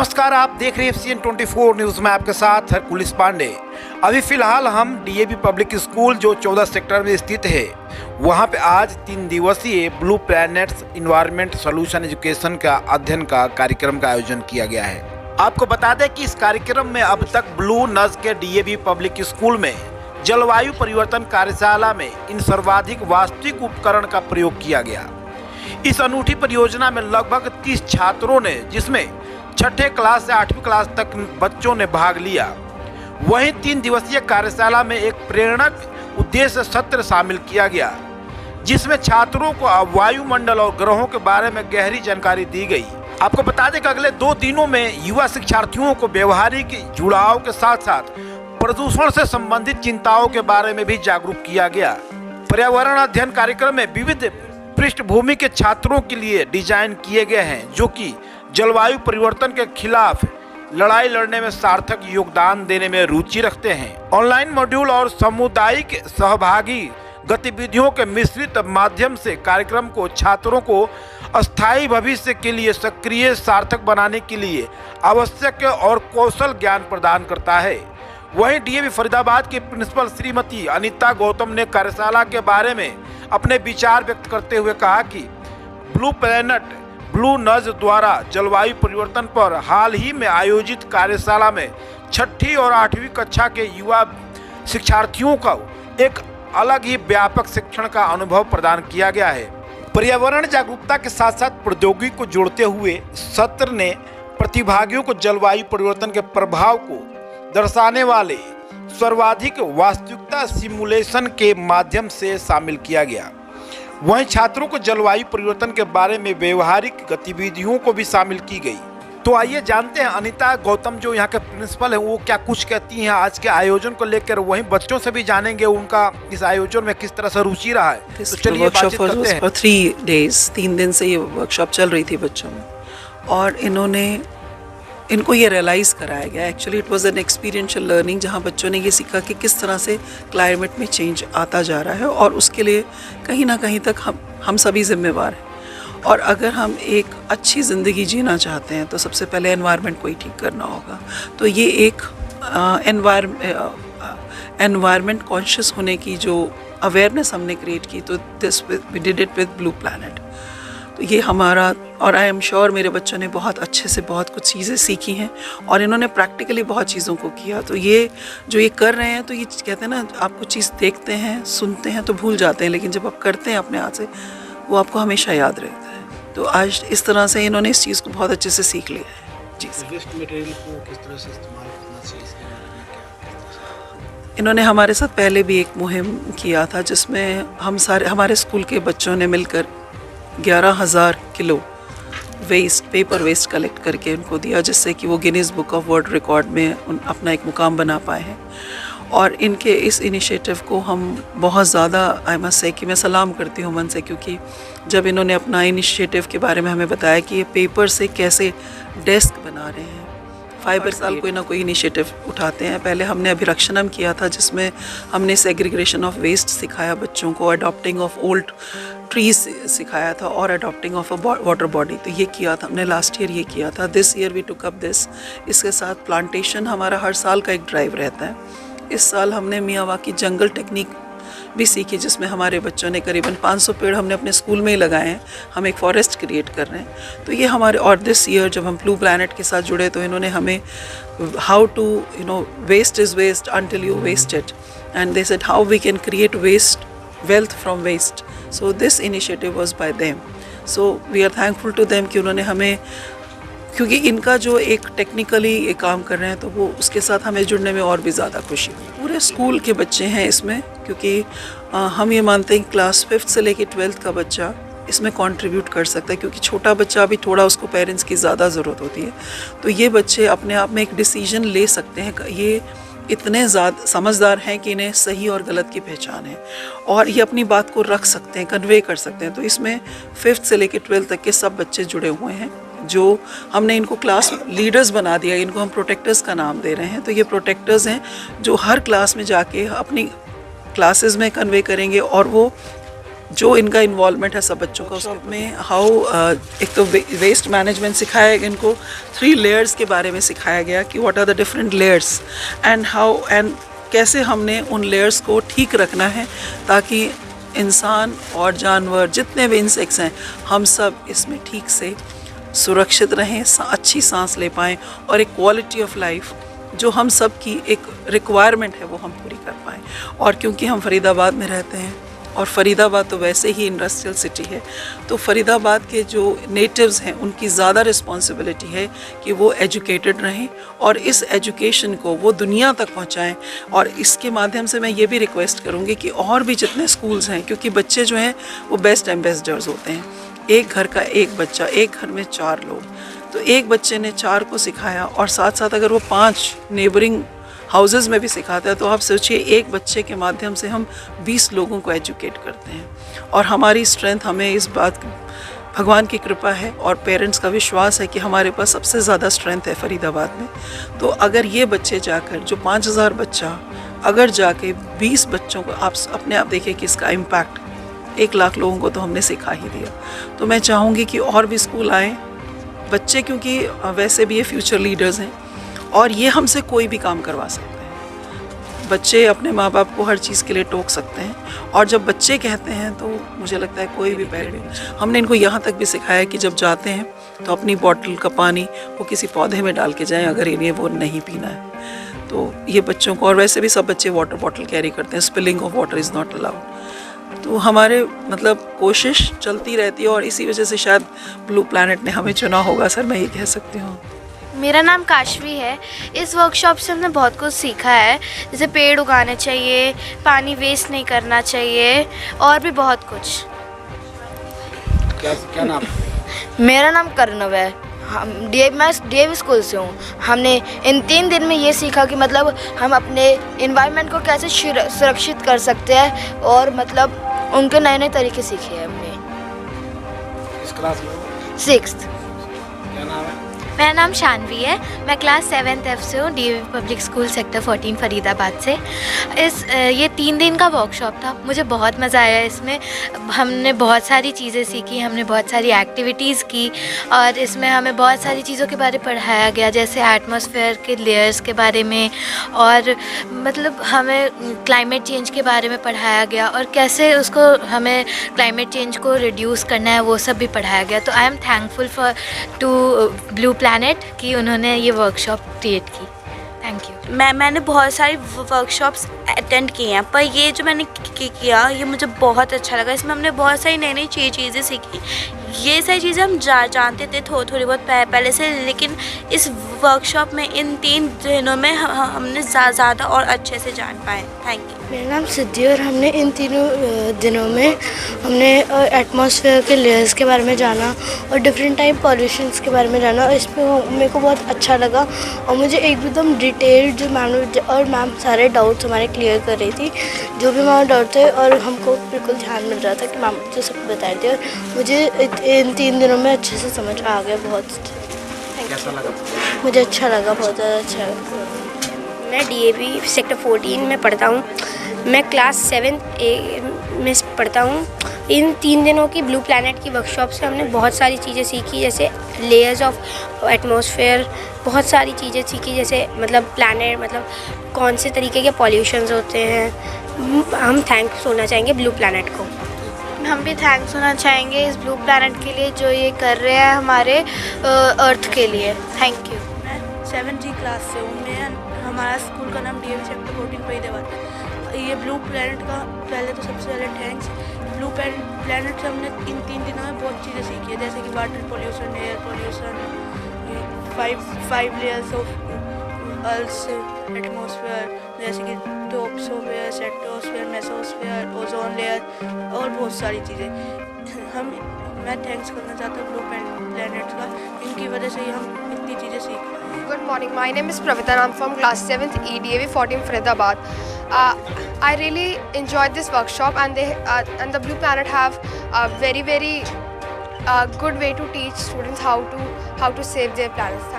नमस्कार, आप देख रहे हैं FCN24 न्यूज़ में आपके साथ हरकुलिस पांडे। अभी फिलहाल हम DAV पब्लिक स्कूल जो 14 सेक्टर में स्थित है, वहां पे आज 3 दिवसीय blue planets environment solution education का अध्ययन का कार्यक्रम का आयोजन किया गया है। आपको बता दें कि इस कार्यक्रम में अब तक ब्लू नज के DAV पब्लिक स्कूल में जलवायु परिवर्तन कार्यशाला में इन सर्वाधिक वास्तविक उपकरण का प्रयोग किया गया। इस अनूठी परियोजना में लगभग 30 छात्रों ने, जिसमें छठे क्लास से 8वीं क्लास तक बच्चों ने भाग लिया। वहीं 3 दिवसीय कार्यशाला में एक प्रेरक उद्देश्य सत्र शामिल किया गया, जिसमें छात्रों को वायुमंडल और ग्रहों के बारे में गहरी जानकारी दी गई। आपको बता दें कि अगले 2 दिनों में युवा शिक्षार्थियों को व्यवहारिक जुड़ाव के साथ साथ प्रदूषण से संबंधित चिंताओं के बारे में भी जागरूक किया गया। पर्यावरण अध्ययन कार्यक्रम में विविध पृष्ठभूमि के छात्रों के लिए डिजाइन किए गए हैं, जो कि जलवायु परिवर्तन के खिलाफ लड़ाई लड़ने में सार्थक योगदान देने में रुचि रखते हैं। ऑनलाइन मॉड्यूल और सामुदायिक सहभागी गतिविधियों के मिश्रित माध्यम से कार्यक्रम को छात्रों को अस्थायी भविष्य के लिए सक्रिय सार्थक बनाने के लिए आवश्यक और कौशल ज्ञान प्रदान करता है। वहीं DAV फरीदाबाद की प्रिंसिपल श्रीमती अनीता गौतम ने कार्यशाला के बारे में अपने विचार व्यक्त करते हुए कहा कि ब्लू नज द्वारा जलवायु परिवर्तन पर हाल ही में आयोजित कार्यशाला में 6ठी और 8वीं कक्षा के युवा शिक्षार्थियों को एक अलग ही व्यापक शिक्षण का अनुभव प्रदान किया गया है। पर्यावरण जागरूकता के साथ साथ प्रौद्योगिकी को जोड़ते हुए सत्र ने प्रतिभागियों को जलवायु परिवर्तन के प्रभाव को दर्शाने वाले सर्वाधिक वास्तविकता सिमुलेशन के माध्यम से शामिल किया गया। वहीं छात्रों को जलवायु परिवर्तन के बारे में व्यवहारिक गतिविधियों को भी शामिल की गई। तो आइए जानते हैं अनीता गौतम जो यहाँ के प्रिंसिपल है, वो क्या कुछ कहती हैं आज के आयोजन को लेकर। वहीं बच्चों से भी जानेंगे उनका इस आयोजन में किस तरह से रुचि रहा है। तो चलिए बातचीत करते हैं। 3 डेज 3 दिन से ये वर्कशॉप चल रही थी बच्चों में, और इनको ये रियलाइज़ कराया गया। Actually it was an experiential learning, जहाँ बच्चों ने ये सीखा कि किस तरह से क्लाइमेट में चेंज आता जा रहा है, और उसके लिए कहीं ना कहीं तक हम सभी जिम्मेवार हैं। और अगर हम एक अच्छी ज़िंदगी जीना चाहते हैं तो सबसे पहले एनवायरनमेंट को ही ठीक करना होगा। तो ये एक एनवायरनमेंट कॉन्शियस होने की जो अवेयरनेस हमने क्रिएट की, तो this we did it with Blue Planet. तो ये हमारा, और आई एम श्योर मेरे बच्चों ने बहुत अच्छे से बहुत कुछ चीज़ें सीखी हैं, और इन्होंने प्रैक्टिकली बहुत चीज़ों को किया। तो ये जो ये कर रहे हैं, तो ये कहते हैं ना, आप कुछ चीज़ देखते हैं सुनते हैं तो भूल जाते हैं, लेकिन जब आप करते हैं अपने हाथ से, वो आपको हमेशा याद रहता है। तो आज इस तरह से इन्होंने इस चीज़ को बहुत अच्छे से सीख लिया है। जी सर। वेस्ट मटेरियल को किस तरह से इस्तेमाल करना चाहिए, इसके बारे में क्या? इन्होंने हमारे साथ पहले भी एक मुहिम किया था, जिसमें हमारे स्कूल के बच्चों ने मिलकर 11,000 किलो पेपर वेस्ट कलेक्ट करके उनको दिया, जिससे कि वो Guinness book of world record में अपना एक मुकाम बना पाए हैं। और इनके इस इनिशिएटिव को हम बहुत ज़्यादा, आई मस्ट से, कि मैं सलाम करती हूँ मन से, क्योंकि जब इन्होंने अपना इनिशिएटिव के बारे में हमें बताया कि ये पेपर से कैसे डेस्क बना रहे हैं, 5 साल कोई ना कोई इनिशिएटिव उठाते हैं। पहले हमने अभिरक्षणम किया था, जिसमें हमने सेग्रीगेशन ऑफ वेस्ट सिखाया बच्चों को, अडॉप्टिंग ऑफ ओल्ड ट्रीज सिखाया था, और adopting of a water body. तो ये किया था हमने, लास्ट ईयर ये किया था। This year we took up this. इसके साथ प्लांटेशन हमारा हर साल का एक ड्राइव रहता है। इस साल हमने मियावाकी जंगल टेक्निक भी सीखी, जिसमें हमारे बच्चों ने करीबन 500 पेड़ हमने अपने स्कूल में ही लगाए हैं। हम एक फॉरेस्ट क्रिएट कर रहे हैं। तो ये हमारे, और दिस ईयर जब हम ब्लू प्लैनेट के साथ जुड़े, तो इन्होंने हमें how to waste is waste until you waste it, and they said how we can create wealth from waste. So this initiative was by them. So we are thankful to them कि उन्होंने हमें, क्योंकि इनका जो एक technically ये काम कर रहे हैं, तो वो उसके साथ हमें जुड़ने में और भी ज़्यादा खुशी हुई। पूरे स्कूल के बच्चे हैं इसमें, क्योंकि हम ये मानते हैं कि क्लास 5th से लेकर 12th का बच्चा इसमें कंट्रीब्यूट कर सकता है, क्योंकि छोटा बच्चा भी थोड़ा, उसको पेरेंट्स की ज़्यादा ज़रूरत होती है। तो ये बच्चे अपने आप में एक डिसीजन ले सकते हैं। ये इतने ज़्यादा समझदार हैं कि इन्हें सही और गलत की पहचान है, और ये अपनी बात को रख सकते हैं, कन्वे कर सकते हैं। तो इसमें 5th से लेकर 12th तक के सब बच्चे जुड़े हुए हैं, जो हमने इनको क्लास लीडर्स बना दिया। इनको हम प्रोटेक्टर्स का नाम दे रहे हैं। तो ये प्रोटेक्टर्स हैं जो हर क्लास में जाके अपनी क्लासेस में कन्वे करेंगे, और वो जो इनका इन्वॉल्वमेंट है सब बच्चों का उसमें हाउ एक तो वेस्ट मैनेजमेंट सिखाया गया इनको, 3 लेयर्स के बारे में सिखाया गया कि what are the different layers and how and कैसे हमने उन लेयर्स को ठीक रखना है ताकि इंसान और जानवर जितने भी इंसेक्ट्स हैं हम सब इसमें ठीक से सुरक्षित रहें, अच्छी सांस ले पाएँ और एक क्वालिटी ऑफ लाइफ जो हम सब की एक रिक्वायरमेंट है वो हम पूरी कर पाएँ। और क्योंकि हम फरीदाबाद में रहते हैं और फरीदाबाद तो वैसे ही इंडस्ट्रियल सिटी है, तो फरीदाबाद के जो नेटिव्स हैं उनकी ज़्यादा रिस्पॉन्सिबिलिटी है कि वो एजुकेटेड रहें और इस एजुकेशन को वो दुनिया तक पहुंचाएं। और इसके माध्यम से मैं ये भी रिक्वेस्ट करूंगी कि और भी जितने स्कूल्स हैं, क्योंकि बच्चे जो हैं वो बेस्ट एम्बेसडर्स होते हैं, एक घर का एक बच्चा, एक घर में 4 लोग, तो एक बच्चे ने 4 को सिखाया और साथ साथ अगर वो 5 नेबरिंग हाउसेस में भी सिखाता है तो आप सोचिए एक बच्चे के माध्यम से हम 20 लोगों को एजुकेट करते हैं। और हमारी स्ट्रेंथ, हमें इस बात भगवान की कृपा है और पेरेंट्स का विश्वास है कि हमारे पास सबसे ज़्यादा स्ट्रेंथ है फरीदाबाद में। तो अगर ये बच्चे जाकर जो 5000 बच्चा अगर जाके 20 बच्चों को, आप अपने आप देखिए कि इसका इम्पैक्ट 1 लाख लोगों को तो हमने सिखा ही दिया। तो मैं चाहूँगी कि और भी स्कूल आएँ बच्चे, क्योंकि वैसे भी ये फ्यूचर लीडर्स हैं और ये हमसे कोई भी काम करवा सकते हैं। बच्चे अपने माँ बाप को हर चीज़ के लिए टोक सकते हैं और जब बच्चे कहते हैं तो मुझे लगता है कोई भी पेरेंट, हमने इनको यहाँ तक भी सिखाया कि जब जाते हैं तो अपनी बॉटल का पानी वो किसी पौधे में डाल के जाएं अगर इन्हें वो नहीं पीना है। तो ये बच्चों को, और वैसे भी सब बच्चे वाटर बॉटल कैरी करते हैं, spilling of water is not allowed. तो हमारे मतलब कोशिश चलती रहती है और इसी वजह से शायद ब्लू प्लैनेट ने हमें चुना होगा सर, मैं ये कह सकती हूँ। मेरा नाम काशवी है। इस वर्कशॉप से हमने बहुत कुछ सीखा है, जैसे पेड़ उगाने चाहिए, पानी वेस्ट नहीं करना चाहिए और भी बहुत कुछ। क्या नाम? मेरा नाम कर्णव है। मैं डीएवी स्कूल से हूँ। हमने इन 3 दिन में ये सीखा कि मतलब हम अपने इन्वायरमेंट को कैसे सुरक्षित कर सकते हैं और मतलब उनके नए नए तरीके सीखे हैं हमने। इस क्लास में 6th। क्या नाम है? मेरा नाम शानवी है। मैं क्लास 7th F से हूँ, DAV public school sector 14 Faridabad से। ये 3 दिन का वर्कशॉप था, मुझे बहुत मज़ा आया। इसमें हमने बहुत सारी चीज़ें सीखी, हमने बहुत सारी एक्टिविटीज़ की और इसमें हमें बहुत सारी चीज़ों के बारे में पढ़ाया गया, जैसे एटमॉस्फेयर के लेयर्स के बारे में और मतलब हमें क्लाइमेट चेंज के बारे में पढ़ाया गया और कैसे उसको हमें क्लाइमेट चेंज को रिड्यूस करना है वो सब भी पढ़ाया गया। तो I am thankful for to Blue Planet कि उन्होंने ये वर्कशॉप क्रिएट की। Thank you. मैंने बहुत सारी वर्कशॉप्स अटेंड की हैं, पर ये जो मैंने किया ये मुझे बहुत अच्छा लगा। इसमें हमने बहुत सारी नई नई चीज़ें सीखी। ये सारी चीज़ें हम जानते थे थोड़ी बहुत पहले से, लेकिन इस वर्कशॉप में इन 3 दिनों में हमने ज़्यादा और अच्छे से जान पाए। Thank you. मेरा नाम सिद्धि और हमने इन 3 दिनों में हमने एटमॉस्फेयर के लेयर्स के बारे में जाना और डिफरेंट टाइप पॉल्यूशंस के बारे में जाना और इसमें मेरे को बहुत अच्छा लगा और मुझे एकदम डिटेल्ड जो मैम सारे डाउट्स हमारे क्लियर कर रही थी, जो भी हमारे डाउट थे और हमको बिल्कुल ध्यान मिल रहा था कि मैम जो सब बता रही थी और मुझे इन 3 दिनों में अच्छे से समझ आ गया। बहुत कैसा लगा? मुझे अच्छा लगा, बहुत ज़्यादा अच्छा लगा। मैं डीएवी सेक्टर 14 में पढ़ता हूँ। मैं क्लास 7 ए में पढ़ता हूँ। इन 3 दिनों की ब्लू प्लैनेट की वर्कशॉप से हमने बहुत सारी चीज़ें सीखी, जैसे लेयर्स ऑफ एटमॉस्फेयर, बहुत सारी चीज़ें सीखी, जैसे मतलब प्लैनेट मतलब कौन से तरीके के पॉल्यूशंस होते हैं। हम थैंक्स होना चाहेंगे ब्लू प्लैनेट को। हम भी थैंक्स होना चाहेंगे इस ब्लू प्लैनेट के लिए जो ये कर रहे हैं हमारे अर्थ के लिए। Thank you. मैं 7G क्लास से हूँ। हमारा स्कूल का नाम डीएवी सेक्टर 14 फरीदाबाद। ये ब्लू प्लैनेट का पहले तो सबसे पहले थैंक्स। ब्लू प्लैनेट से हमने इन 3 दिनों में बहुत चीज़ें सीखी है, जैसे कि water pollution, air pollution, 5 layers of earth atmosphere, जैसे कि टॉप्सोफेयर, स्ट्रेटोस्फेयर, मेसोस्फेयर, ओजोन लेयर और बहुत सारी चीज़ें। मैं थैंक्स करना चाहता हूँ ब्लू प्लैनेट का, इनकी वजह से ही हम इतनी चीज़ें सीख पाए। Good morning. My name is Pravita. I'm from class 7th EDAV 14 Faridabad. I really enjoyed this workshop, and the Blue Planet have a very good way to teach students how to save their planets.